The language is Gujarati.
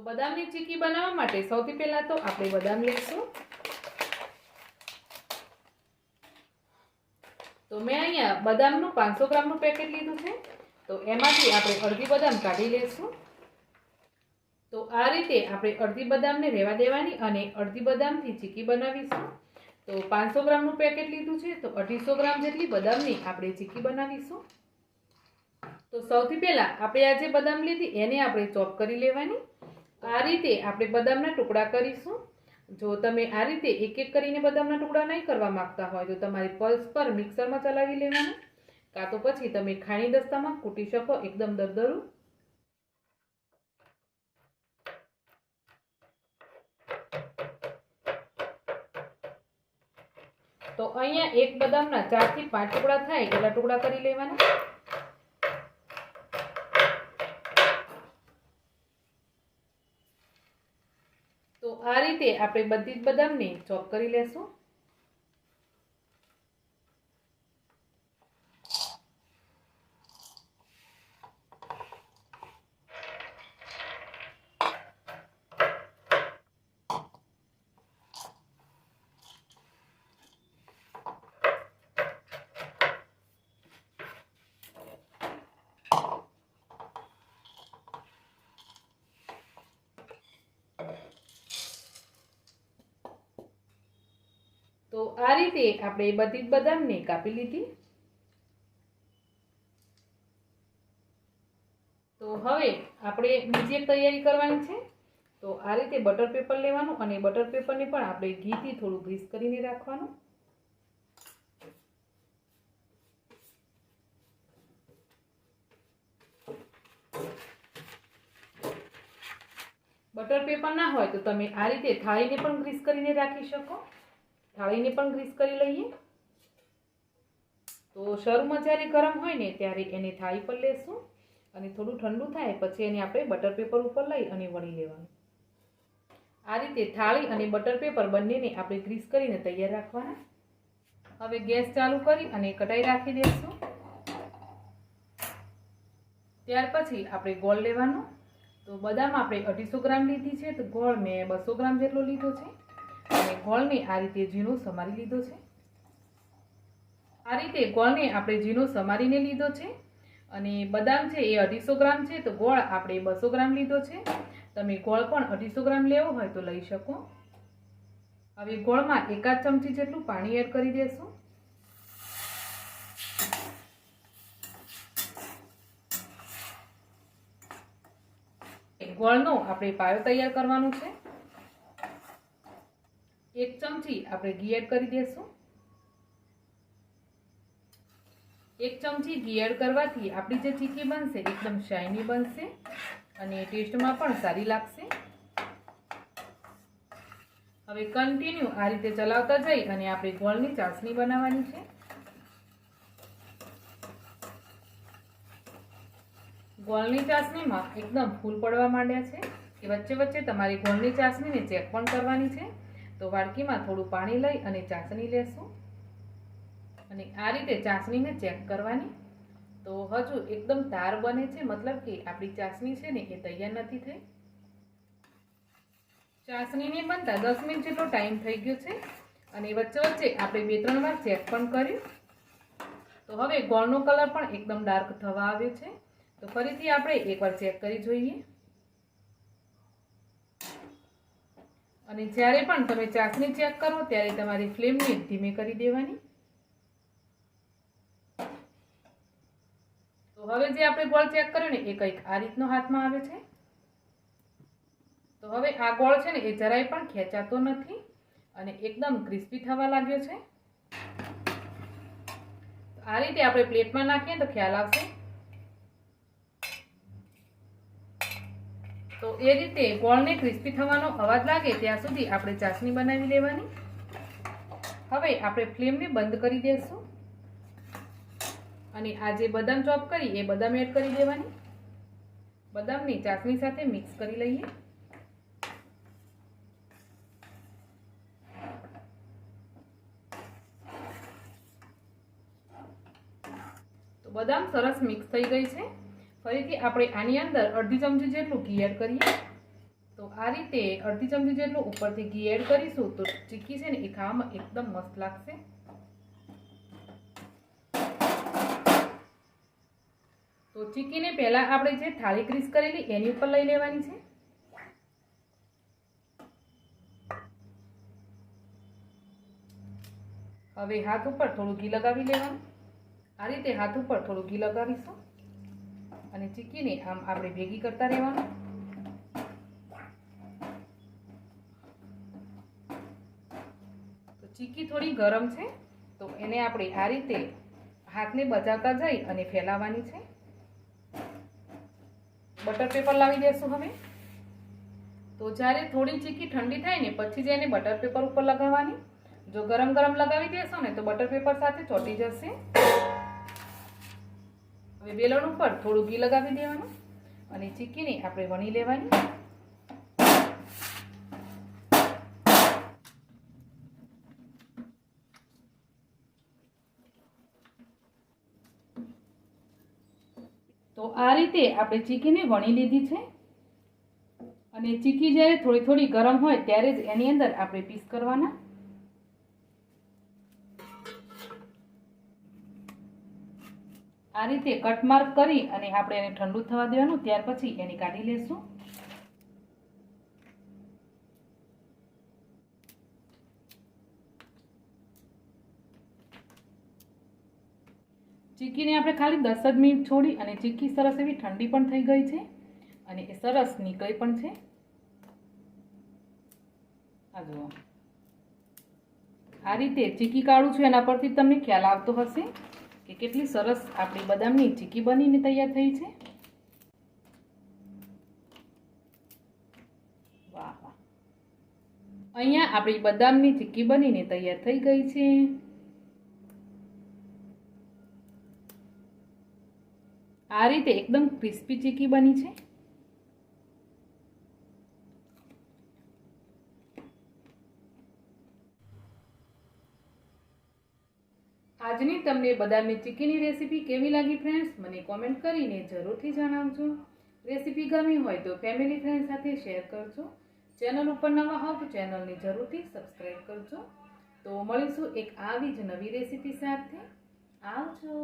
બદામની ચીકી બનાવવા માટે સૌથી પહેલા તો આપણે બદામ લઈશું। તો મેં અહીંયા બદામનું 500 ગ્રામનું પેકેટ લીધું છે। તો એમાંથી આપણે અડધી બદામ કાઢી લઈશું। તો આ રીતે આપણે અડધી બદામને રહેવા દેવાની અને અડધી બદામથી ચીકી બનાવીશું। તો 500 ગ્રામનું પેકેટ લીધું છે તો 250 ગ્રામ જેટલી બદામની આપણે ચીકી બનાવીશું। તો સૌથી પહેલા આપણે આ જે બદામ લીધી એને આપણે ચોપ કરી લેવાની। આ રીતે આપણે બદામના ટુકડા કરીશું। જો તમે આ રીતે એક એક કરીને બદામના ટુકડા નહીં કરવા માંગતા હોય તો તમારે પલ્સ પર મિક્સરમાં ચલાવી લેવાનું, કાં તો પછી તમે ખાણી દસ્તામાં કૂટી શકો એકદમ દરદરું। તો અહીંયા એક બદામના 4 થી 5 ટુકડા થાય એટલા ટુકડા કરી લેવાના। તો આ રીતે આપણે બધી જ બદામને ચોપ કરી લેશું। તો આ રીતે આપણે બધી જ બદામને કાપી લીધી। તો હવે આપણે બીજી એક તૈયારી કરવાની છે। તો આ રીતે બટર પેપર લેવાનું અને બટર પેપરને પણ આપણે ઘીથી થોડું ગ્રીસ કરીને રાખવાનું। બટર પેપર ના હોય તો તમે આ રીતે થાળીને પણ ગ્રીસ કરીને રાખી શકો। થાળીને પણ ગ્રીસ કરી લઈએ। તો શરૂમાં જ્યારે ગરમ હોય ને ત્યારે એને થાળી પર લેશું અને થોડું ઠંડુ થાય પછી એને આપણે બટર પેપર ઉપર લઈ અને વણી લેવાનું। આ રીતે થાળી અને બટર પેપર બંનેને આપણે ગ્રીસ કરીને તૈયાર રાખવાના। હવે ગેસ ચાલુ કરી અને કઢાઈ રાખી દઈશું। ત્યાર પછી આપણે ગોળ લેવાનો। તો બદામ આપણે 250 ગ્રામ લીધી છે તો ગોળ મેં 200 ગ્રામ જેટલો લીધો છે અને ગોળને આ રીતે ઝીણો સમારી લીધો છે। આ રીતે ગોળને આપણે ઝીણો સમારીને લીધો છે અને બદામ છે એ 250 ગ્રામ છે તો ગોળ આપણે 200 ગ્રામ લીધો છે। તમે ગોળ પણ 250 ગ્રામ લેવો હોય તો લઈ શકો। હવે ગોળમાં 1 ચમચી જેટલું પાણી એડ કરી દેશું। ગોળનો આપણે પાયો તૈયાર કરવાનો છે। 1 ચમચી આપણે ઘી એડ કરી દેશું। 1 ચમચી ઘી એડ કરવાથી આપણી જે ચીકી બનશે એકદમ શાઇની બનશે અને ટેસ્ટમાં પણ સારી લાગશે। હવે કન્ટિન્યુ આ રીતે ચલાવતા જઈ અને આપણે ગોળની ચાસણી બનાવવાની છે। ગોળની ચાસણીમાં એકદમ ફૂલ પડવા માંડ્યા છે કે વચ્ચે વચ્ચે તમારી ગોળની ચાસણીને ચેક પણ કરવાની છે। તો વાડકીમાં થોડું પાણી લઈ અને ચાસણી લેશું અને આ રીતે ચાસણીને ચેક કરવાની। તો હજુ એકદમ તાર બને છે, મતલબ કે આપણી ચાસણી છે ને એ તૈયાર નથી થઈ। ચાસણીને બનતા 10 મિનિટ જેટલો ટાઈમ થઈ ગયો છે અને વચ્ચે વચ્ચે આપણે 2-3 વાર ચેક પણ કર્યું। તો હવે ગોળનો કલર પણ એકદમ ડાર્ક થવા આવ્યો છે। તો ફરીથી આપણે એકવાર ચેક કરી જોઈએ અને જ્યારે પણ તમે ચાસણી ચેક કરો ત્યારે તમારી ફ્લેમને ધીમે કરી દેવાની। તો હવે જે આપણે ગોળ ચેક કર્યો ને એ કંઈક આ રીતનો હાથમાં આવે છે। તો હવે આ ગોળ છે ને એ જરાય પણ ખેંચાતો નથી અને એકદમ ક્રિસ્પી થવા લાગ્યો છે। આ રીતે આપણે પ્લેટમાં નાખીએ તો ખ્યાલ આવશે। તો એ રીતે ગોળને ક્રિસ્પી થવાનો અવાજ લાગે ત્યાં સુધી આપણે ચાસણી બનાવી લેવાની। હવે આપણે ફ્લેમને બંધ કરી દઈશું અને આ જે બદામ ચોપ કરી એ બદામ એડ કરી દેવાની। બદામની ચાસણી સાથે મિક્સ કરી લઈએ। તો બદામ સરસ મિક્સ થઈ ગઈ છે। ફરીથી આપણે આની અંદર અડધી ચમચી જેટલું ઘી એડ કરીએ। તો આ રીતે અડધી ચમચી જેટલું ઉપરથી ઘી એડ કરીશું તો ચીક્કી છે ને એ ખાવામાં એકદમ મસ્ત લાગશે. તો ચીક્કીને પહેલા આપણે જે થાળી ગ્રીસ કરેલી એની ઉપર લઈ લેવાની છે. હવે હાથ ઉપર થોડું ઘી લગાવી લેવાનું. આ રીતે હાથ ઉપર થોડું ઘી લગાવીશું અને ચીક્કીને આમ આપણે ભેગી કરતા રહેવાનું. તો ચીક્કી થોડી ગરમ છે તો એને આપણે આ રીતે હાથને બચાવતા જઈ અને ફેલાવવાની છે. બટર પેપર લાવી દેશું હવે. તો જ્યારે થોડી ચીક્કી ઠંડી થાય ને પછી જ એને બટર પેપર ઉપર લગાવવાની. જો ગરમ ગરમ લગાવી દેશો ને તો બટર પેપર સાથે ચોંટી જશે. હવે બેલણ ઉપર થોડું ઘી લગાવી દેવાનું અને ચીક્કીને આપણે વણી લેવાની. તો આ રીતે આપણે ચીક્કીને વણી લીધી છે અને ચીક્કી જ્યારે થોડી થોડી ગરમ હોય ત્યારે જ એની અંદર આપણે પીસ કરવાના. આ રીતે કટ માર્ક કરી અને આપણે એને ઠંડુ થવા દેવાનું. ત્યાર પછી એને કાઢી લેશું. ચીક્કીને આપણે ખાલી 10 જ મિનિટ છોડી અને ચીક્કી સરસ એવી ઠંડી પણ થઈ ગઈ છે અને એ સરસ નીકળી પણ છે. આ જુઓ, આ રીતે ચીક્કી કાઢું છું એના પરથી તમને ખ્યાલ આવતો હશે કે કેટલી સરસ આપણી બદામની ચીક્કી બનીને તૈયાર થઈ છે. વાહ વાહ, અહીંયા આપણી બદામની ચીક્કી બનીને તૈયાર થઈ ગઈ છે. આ રીતે એકદમ ક્રિસ્પી ચીક્કી બની છે. આજની તમને બદામની ચીક્કીની રેસીપી કેવી લાગી ફ્રેન્ડ્સ, મને કોમેન્ટ કરીને જરૂરથી જણાવજો. રેસીપી ગમી હોય તો ફેમિલી ફ્રેન્ડ સાથે શેર કરજો. ચેનલ ઉપર નવા હોવ તો ચેનલને જરૂરથી સબસ્ક્રાઈબ કરજો. તો મળીશું એક આવી જ નવી રેસીપી સાથે. આવજો.